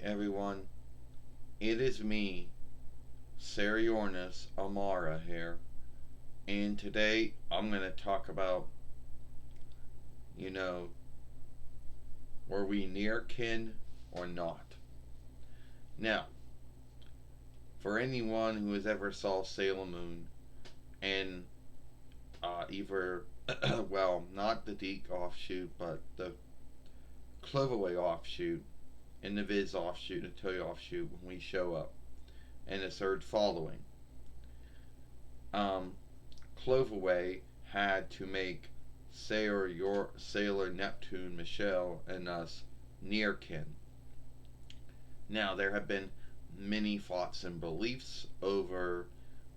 everyone, it is me, Uranus Amara here, and today I'm going to talk about, you know, were we near kin or not? Now, for anyone who has ever saw Sailor Moon and either, well, not the Deke offshoot, but the CLOVERWAY offshoot and the Viz offshoot and the Toy offshoot when we show up, and the third following. Um, CLOVERWAY had to make Sailor Neptune, Michelle, and us Nearkin. Now there have been many thoughts and beliefs over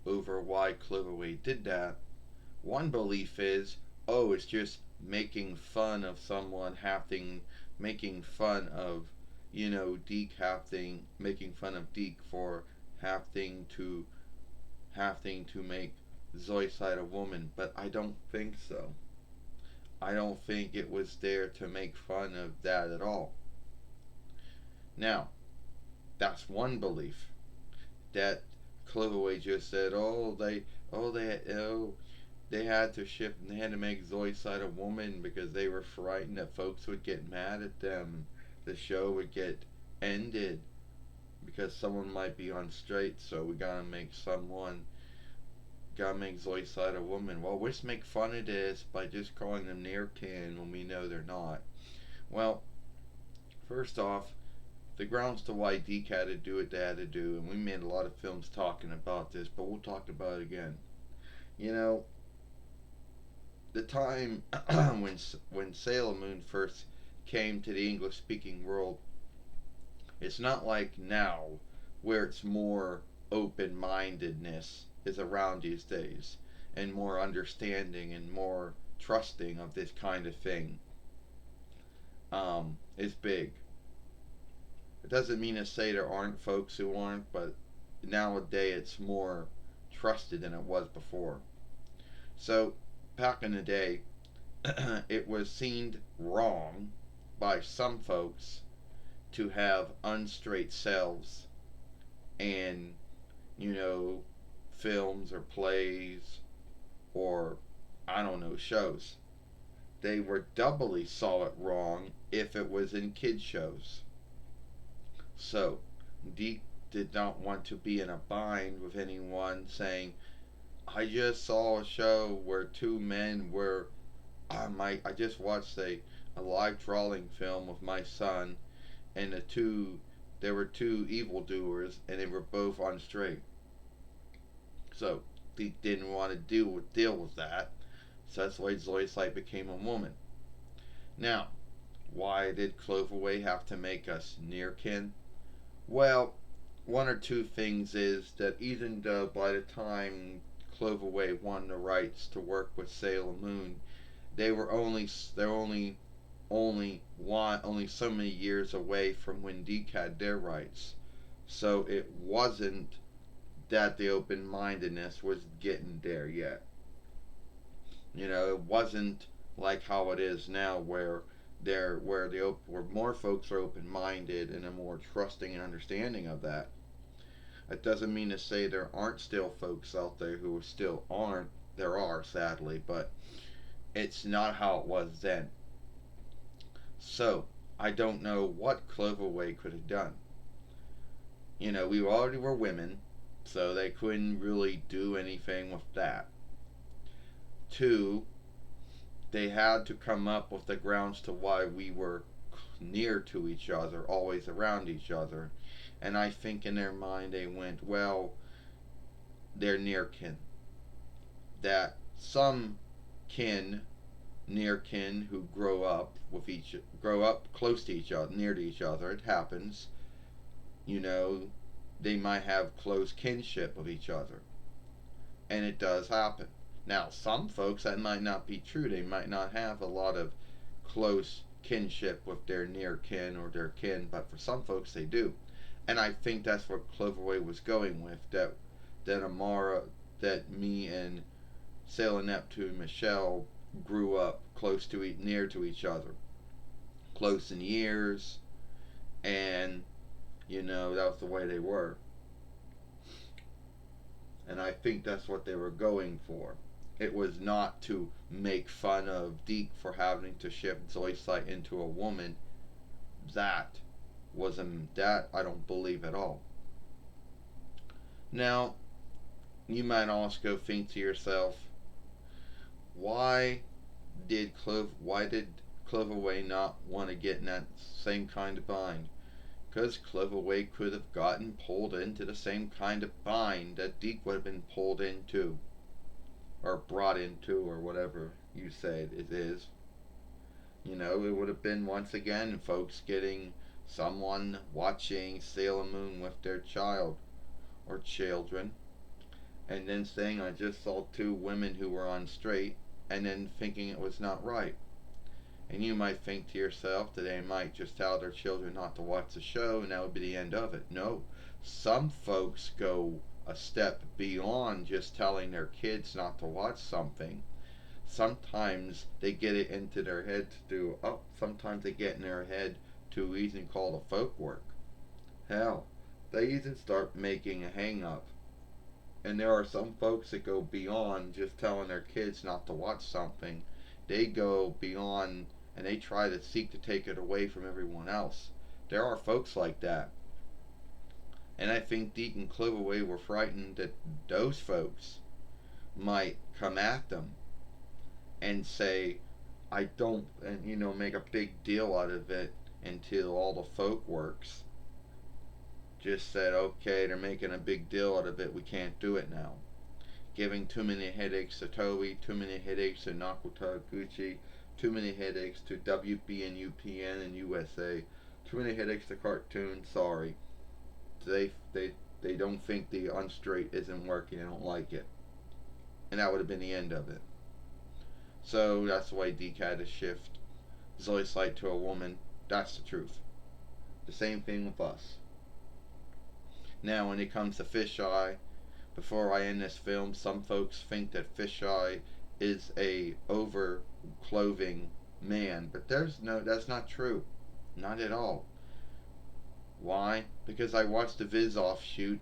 why CLOVERWAY did that. One belief is, oh, it's just making fun of someone having, making fun of, Deke making fun of Deke for having to make Zoisite a woman, but I don't think so. I don't think it was there to make fun of that at all. Now, that's one belief that CLOVERWAY just said, they had to shift and they had to make Zoisite a woman because they were frightened that folks would get mad at them. The show would get ended because someone might be on straight, so we gotta make Zoisite a woman. Well, let's make fun of this by just calling them Nearkin when we know they're not. Well, first off, the grounds to why Deke had to do what they had to do, and we made a lot of films talking about this, but we'll talk about it again. You know, the time when Sailor Moon first came to the English speaking world, it's not like now where it's more open mindedness is around these days and more understanding and more trusting of this kind of thing is big. It doesn't mean to say there aren't folks who aren't, but nowadays it's more trusted than it was before. So back in the day, it was seen wrong by some folks to have unstraight selves in, you know, films or plays or, I don't know, shows. They were doubly saw it wrong if it was in kid shows. So, Deke did not want to be in a bind with anyone saying, I just saw a show where two men were. I just watched a live drawing film with my son, and there were two evildoers, and they were both on straight. So he didn't want to deal with that. So that's why Zoisite became a woman. Now, why did CLOVERWAY have to make us near kin? Well, one or two things is that even though by the time CLOVERWAY won the rights to work with Sailor Moon, they're only so many years away from when Deke had their rights. So it wasn't that the open mindedness was getting there yet. It wasn't like how it is now where more folks are open minded and are more trusting and understanding of that. It doesn't mean to say there aren't still folks out there who still aren't. There are, sadly, but it's not how it was then. So, I don't know what CLOVERWAY could have done. We already were women, so they couldn't really do anything with that. Two, they had to come up with the grounds to why we were near to each other, always around each other. And I think in their mind they went, well, they're near kin. That some kin, near kin who grow up close to each other, near to each other, it happens. They might have close kinship with each other. And it does happen. Now, some folks, that might not be true. They might not have a lot of close kinship with their near kin or their kin, but for some folks they do. And I think that's what CLOVERWAY was going with, that Amara, that me and Sailor Neptune Michelle grew up near to each other, close in years, and That was the way they were. And I think that's what they were going for. It was not to make fun of Deke for having to shift Zoisite into a woman. That that I don't believe at all. Now, you might also think to yourself, why why did CLOVERWAY not want to get in that same kind of bind? Because CLOVERWAY could have gotten pulled into the same kind of bind that Deke would have been pulled into, or brought into, or whatever you said it is. It would have been once again folks getting someone watching Sailor Moon with their child or children, and then saying, I just saw two women who were on straight, and then thinking it was not right. And you might think to yourself that they might just tell their children not to watch the show and that would be the end of it. No. Some folks go a step beyond just telling their kids not to watch something. Sometimes they get it into their head sometimes they get in their head to even call the folk work. Hell, they even start making a hang up. And there are some folks that go beyond just telling their kids not to watch something. They go beyond and they try to seek to take it away from everyone else. There are folks like that. And I think Deke and CLOVERWAY were frightened that those folks might come at them and say, I don't, and make a big deal out of it until all the folk works just said, okay, they're making a big deal out of it, we can't do it now. Giving too many headaches to Toei, too many headaches to Nakuta Gucci, too many headaches to WB and UPN and USA, too many headaches to Cartoon, sorry. They don't think the unstraight isn't working, they don't like it. And that would have been the end of it. So that's why Deke had to shift Zoisite to a woman. That's the truth. The same thing with us. Now when it comes to Fisheye, before I end this film, some folks think that Fisheye is a over clothing man, but that's not true. Not at all. Why? Because I watched the Viz offshoot,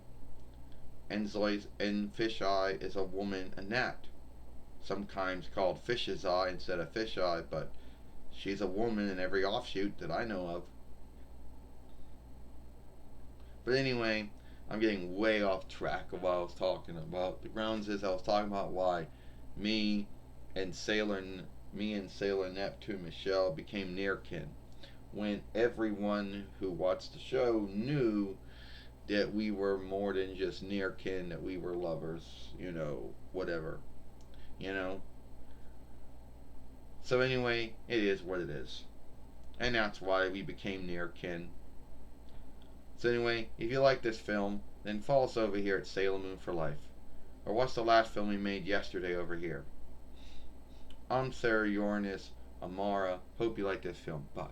and Fisheye is a woman, a gnat. Sometimes called Fish's Eye instead of Fisheye, but she's a woman in every offshoot that I know of. But anyway, I'm getting way off track of what I was talking about. The grounds is I was talking about why me and Sailor Neptune Michelle became Nearkin, when everyone who watched the show knew that we were more than just Nearkin, that we were lovers, whatever, you know. So anyway, it is what it is, and that's why we became Nearkin. So anyway, if you like this film, then follow us over here at Sailor Moon for Life. Or watch the last film we made yesterday over here. I'm Sarah Uranus Amara. Hope you like this film. Bye.